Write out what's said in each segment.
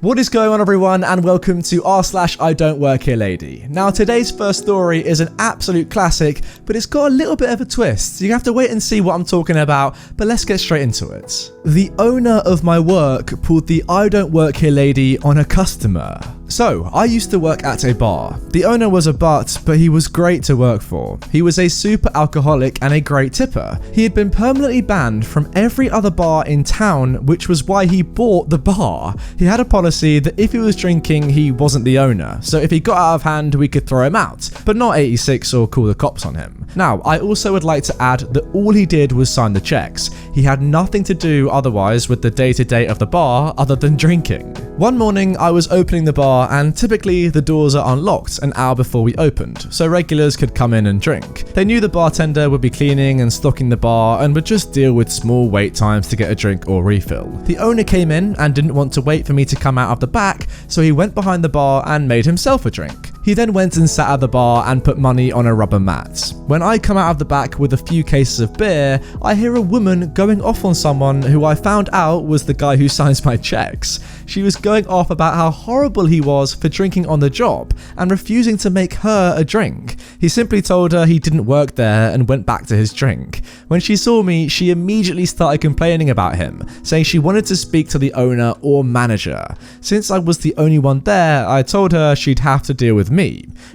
What is going on, everyone, and welcome to r/IDontWorkHereLady. Now, today's first story is an absolute classic, but it's got a little bit of a twist. You have to wait and see what I'm talking about, but let's get straight into it. The owner of my work pulled the IDontWorkHereLady on a customer. So, I used to work at a bar. The owner was a butt, but he was great to work for. He was a super alcoholic and a great tipper. He had been permanently banned from every other bar in town, which was why he bought the bar. He had a policy that if he was drinking, he wasn't the owner. So if he got out of hand, we could throw him out, but not 86 or call the cops on him. Now, I also would like to add that all he did was sign the checks. He had nothing to do otherwise with the day-to-day of the bar other than drinking. One morning, I was opening the bar, and typically the doors are unlocked an hour before we opened, so regulars could come in and drink. They knew the bartender would be cleaning and stocking the bar and would just deal with small wait times to get a drink or refill. The owner came in and didn't want to wait for me to come out of the back, so he went behind the bar and made himself a drink. He then went and sat at the bar and put money on a rubber mat. When I come out of the back with a few cases of beer, I hear a woman going off on someone who I found out was the guy who signs my checks. She was going off about how horrible he was for drinking on the job and refusing to make her a drink. He simply told her he didn't work there and went back to his drink. When she saw me, she immediately started complaining about him, saying she wanted to speak to the owner or manager. Since I was the only one there, I told her she'd have to deal with me.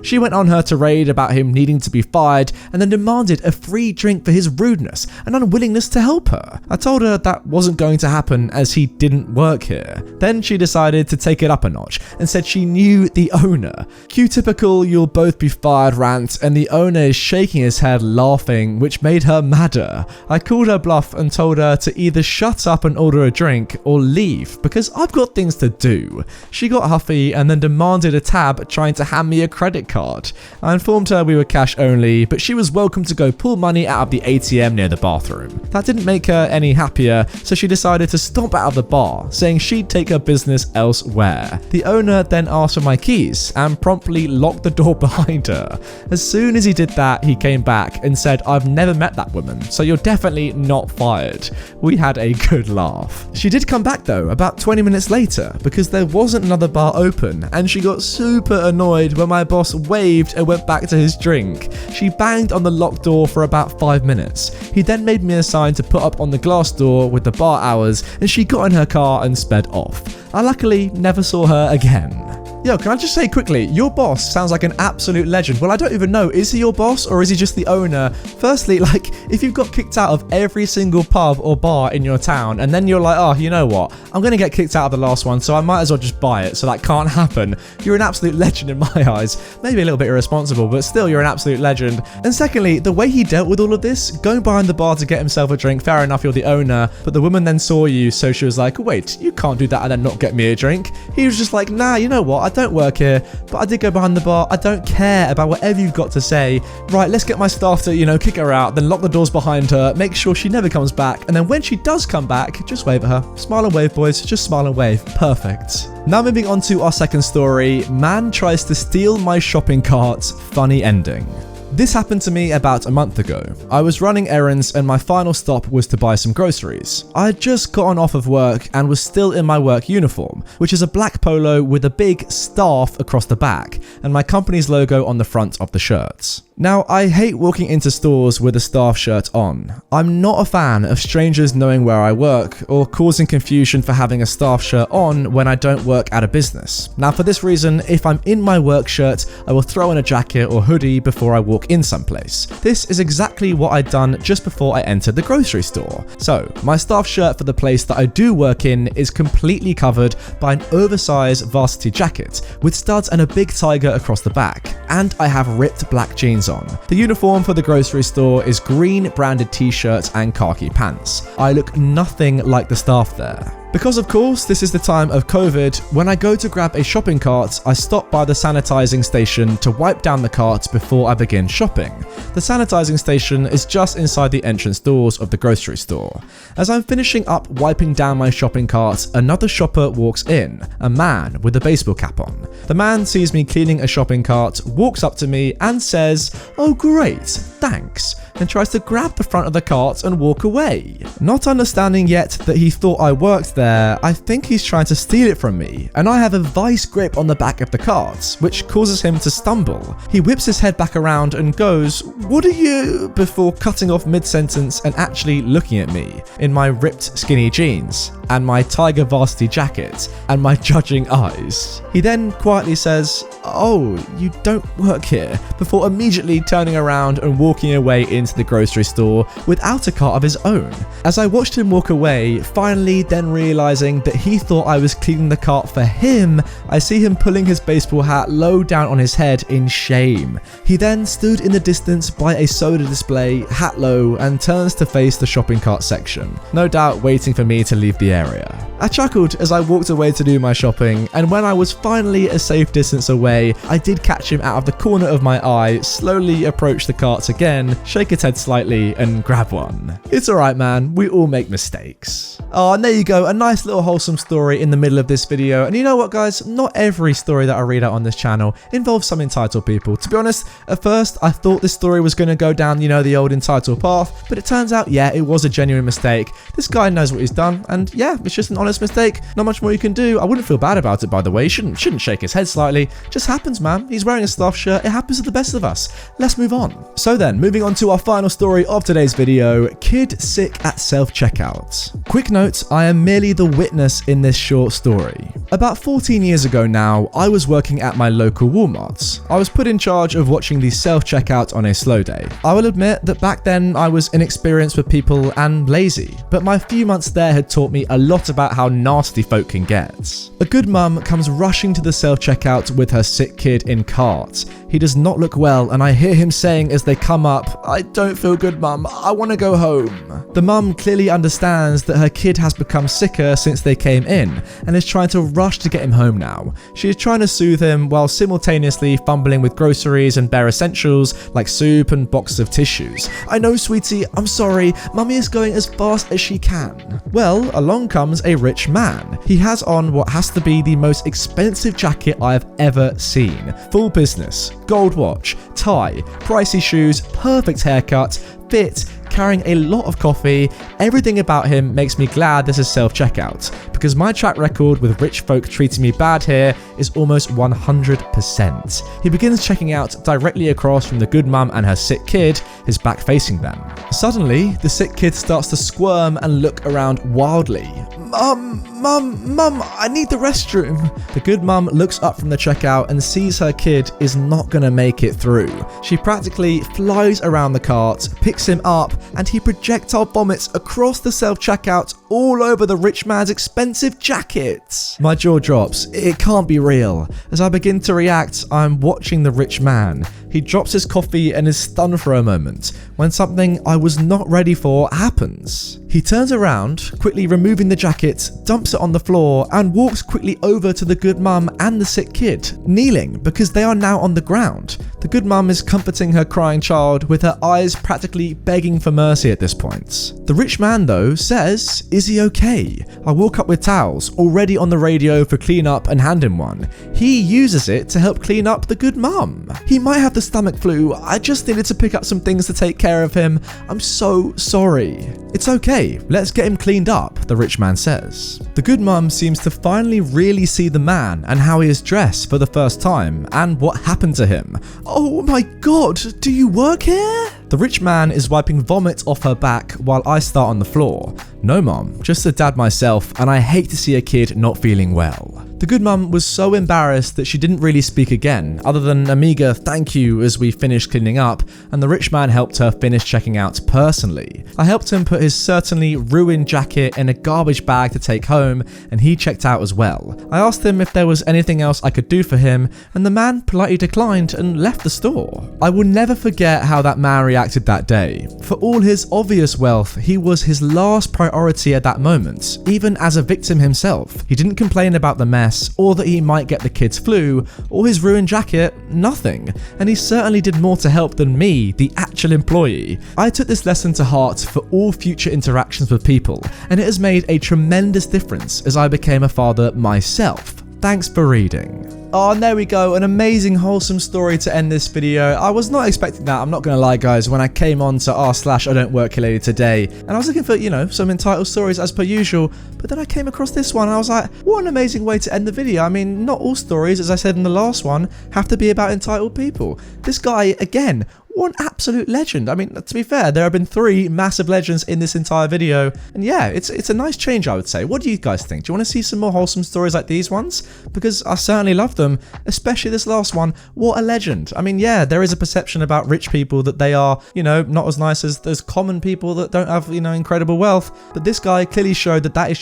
She went on her tirade about him needing to be fired and then demanded a free drink for his rudeness and unwillingness to help her. I told her that wasn't going to happen as he didn't work here. Then she decided to take it up a notch and said she knew the owner. Cue typical "you'll both be fired" rant, and the owner is shaking his head laughing, which made her madder. I called her bluff and told her to either shut up and order a drink or leave because I've got things to do. She got huffy and then demanded a tab, trying to hand me a credit card. I informed her we were cash only, but she was welcome to go pull money out of the ATM near the bathroom. That didn't make her any happier, so she decided to stomp out of the bar, saying she'd take her business elsewhere. The owner then asked for my keys and promptly locked the door behind her. As soon as he did that, he came back and said, "I've never met that woman, so you're definitely not fired." We had a good laugh. She did come back though, about 20 minutes later, because there wasn't another bar open, and she got super annoyed when my boss waved and went back to his drink. She banged on the locked door for about 5 minutes. He then made me a sign to put up on the glass door with the bar hours, and she got in her car and sped off. I luckily never saw her again. Yo, can I just say quickly, your boss sounds like an absolute legend. Well, I don't even know, is he your boss or is he just the owner? Firstly, like, if you've got kicked out of every single pub or bar in your town, and then you're like, oh, you know what, I'm going to get kicked out of the last one, so I might as well just buy it, so that can't happen. You're an absolute legend in my eyes. Maybe a little bit irresponsible, but still, you're an absolute legend. And secondly, the way he dealt with all of this, going behind the bar to get himself a drink, fair enough, you're the owner, but the woman then saw you, so she was like, wait, you can't do that and then not get me a drink. He was just like, nah, you know what, I don't work here, but I did go behind the bar. I don't care about whatever you've got to say. Right, let's get my staff to, kick her out, then lock the doors behind her, make sure she never comes back, and then when she does come back, just wave at her. Smile and wave, boys. Just smile and wave. Perfect. Now moving on to our second story. Man tries to steal my shopping cart. Funny ending. This happened to me about a month ago. I was running errands and my final stop was to buy some groceries. I had just gotten off of work and was still in my work uniform, which is a black polo with a big staff across the back and my company's logo on the front of the shirts. Now, I hate walking into stores with a staff shirt on. I'm not a fan of strangers knowing where I work or causing confusion for having a staff shirt on when I don't work at a business. Now, for this reason, if I'm in my work shirt, I will throw in a jacket or hoodie before I walk in someplace. This is exactly what I'd done just before I entered the grocery store. So, my staff shirt for the place that I do work in is completely covered by an oversized varsity jacket with studs and a big tiger across the back, and I have ripped black jeans on. The uniform for the grocery store is green branded t-shirts and khaki pants. I look nothing like the staff there. Because of course, this is the time of COVID, when I go to grab a shopping cart, I stop by the sanitizing station to wipe down the cart before I begin shopping. The sanitizing station is just inside the entrance doors of the grocery store. As I'm finishing up wiping down my shopping cart, another shopper walks in, a man with a baseball cap on. The man sees me cleaning a shopping cart, walks up to me and says, "Oh great, thanks." and tries to grab the front of the cart and walk away. Not understanding yet that he thought I worked there, I think he's trying to steal it from me, and I have a vice grip on the back of the cart, which causes him to stumble. He whips his head back around and goes, "What are you?" before cutting off mid-sentence and actually looking at me in my ripped skinny jeans and my tiger varsity jacket and my judging eyes. He then quietly says, "Oh, you don't work here," before immediately turning around and walking away into the grocery store without a cart of his own. As I watched him walk away, finally then realizing that he thought I was cleaning the cart for him, I see him pulling his baseball hat low down on his head in shame. He then stood in the distance by a soda display, hat low, and turns to face the shopping cart section, no doubt waiting for me to leave the area. I chuckled as I walked away to do my shopping, and when I was finally a safe distance away, I did catch him out of the corner of my eye, slowly approach the carts again, shake his head slightly, and grab one. It's alright, man, we all make mistakes. Oh, and there you go, a nice little wholesome story in the middle of this video. And you know what, guys, not every story that I read out on this channel involves some entitled people. To be honest, at first I thought this story was going to go down, you know, the old entitled path, but it turns out, yeah, it was a genuine mistake. This guy knows what he's done, and yeah, it's just an honest mistake. Not much more you can do. I wouldn't feel bad about it, by the way. Shouldn't shake his head slightly. Just happens, man. He's wearing a staff shirt. It happens to the best of us. Let's move on. So then, moving on to our final story of today's video, kid sick at self-checkout. Quick note, I am merely the witness in this short story. About 14 years ago now, I was working at my local Walmart. I was put in charge of watching the self-checkout on a slow day. I will admit that back then I was inexperienced with people and lazy, but my few months there had taught me a lot about how nasty folk can get. A good mum comes rushing to the self-checkout with her sick kid in cart. He does not look well, and I hear him saying as they come up, "I don't feel good, mum. I want to go home." The mum clearly understands that her kid has become sicker since they came in and is trying to rush to get him home now. She is trying to soothe him while simultaneously fumbling with groceries and bare essentials like soup and boxes of tissues. "I know, sweetie, I'm sorry. Mummy is going as fast as she can." Well, along comes a rich man. He has on what has to be the most expensive jacket I have ever seen. Full business, gold watch, tie, pricey shoes, perfect haircut, fit, carrying a lot of coffee. Everything about him makes me glad this is self-checkout, because my track record with rich folk treating me bad here is almost 100%. He begins checking out directly across from the good mum and her sick kid, his back facing them. Suddenly, the sick kid starts to squirm and look around wildly. Mum, I need the restroom." The good mum looks up from the checkout and sees her kid is not gonna make it through. She practically flies around the cart, picks him up, and he projectile vomits across the self-checkout all over the rich man's expensive jacket. My jaw drops. It can't be real. As I begin to react, I'm watching the rich man. He drops his coffee and is stunned for a moment when something I was not ready for happens. He turns around, quickly removing the jacket, dumps it on the floor, and walks quickly over to the good mum and the sick kid, kneeling because they are now on the ground. The good mum is comforting her crying child with her eyes practically begging for mercy at this point. The rich man, though, says, "Is he okay?" I walk up with towels, already on the radio for cleanup, and hand him one. He uses it to help clean up the good mum. "He might have the stomach flu. I just needed to pick up some things to take care of him. I'm so sorry." "It's okay. Let's get him cleaned up," the rich man says. The good mum seems to finally really see the man and how he is dressed for the first time and what happened to him. "Oh my god, do you work here?" The rich man is wiping vomit off her back while I start on the floor. "No, mum, just a dad myself, and I hate to see a kid not feeling well." The good mum was so embarrassed that she didn't really speak again, other than a meager thank you as we finished cleaning up, and the rich man helped her finish checking out personally. I helped him put his certainly ruined jacket in a garbage bag to take home, and he checked out as well. I asked him if there was anything else I could do for him, and the man politely declined and left the store. I will never forget how that man reacted that day. For all his obvious wealth, he was his last priority at that moment, even as a victim himself. He didn't complain about the mess, or that he might get the kid's flu, or his ruined jacket, nothing. And he certainly did more to help than me, the actual employee. I took this lesson to heart for all future interactions with people, and it has made a tremendous difference as I became a father myself. Thanks for reading. Oh, and there we go. An amazing, wholesome story to end this video. I was not expecting that. I'm not going to lie, guys. When I came on to r/IDontWorkHereLady today, and I was looking for, some entitled stories as per usual, but then I came across this one and I was like, what an amazing way to end the video. I mean, not all stories, as I said in the last one, have to be about entitled people. This guy, again, what an absolute legend. I mean, to be fair, there have been 3 massive legends in this entire video. And yeah, it's a nice change, I would say. What do you guys think? Do you want to see some more wholesome stories like these ones? Because I certainly love them, especially this last one. What a legend. I mean, yeah, there is a perception about rich people that they are, not as nice as common people that don't have, incredible wealth. But this guy clearly showed that is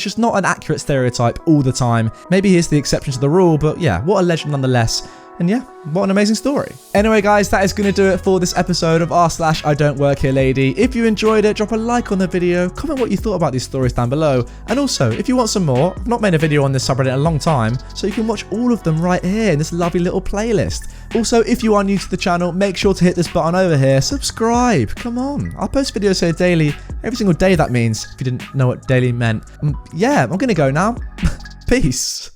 just not an accurate stereotype all the time. Maybe he's the exception to the rule, but yeah, what a legend nonetheless. And yeah, what an amazing story. Anyway, guys, that is going to do it for this episode of r/IDontWorkHereLady. If you enjoyed it, drop a like on the video, comment what you thought about these stories down below. And also, if you want some more, I've not made a video on this subreddit in a long time, so you can watch all of them right here in this lovely little playlist. Also, if you are new to the channel, make sure to hit this button over here, subscribe, come on. I post videos here daily, every single day that means, if you didn't know what daily meant. Yeah, I'm going to go now. Peace.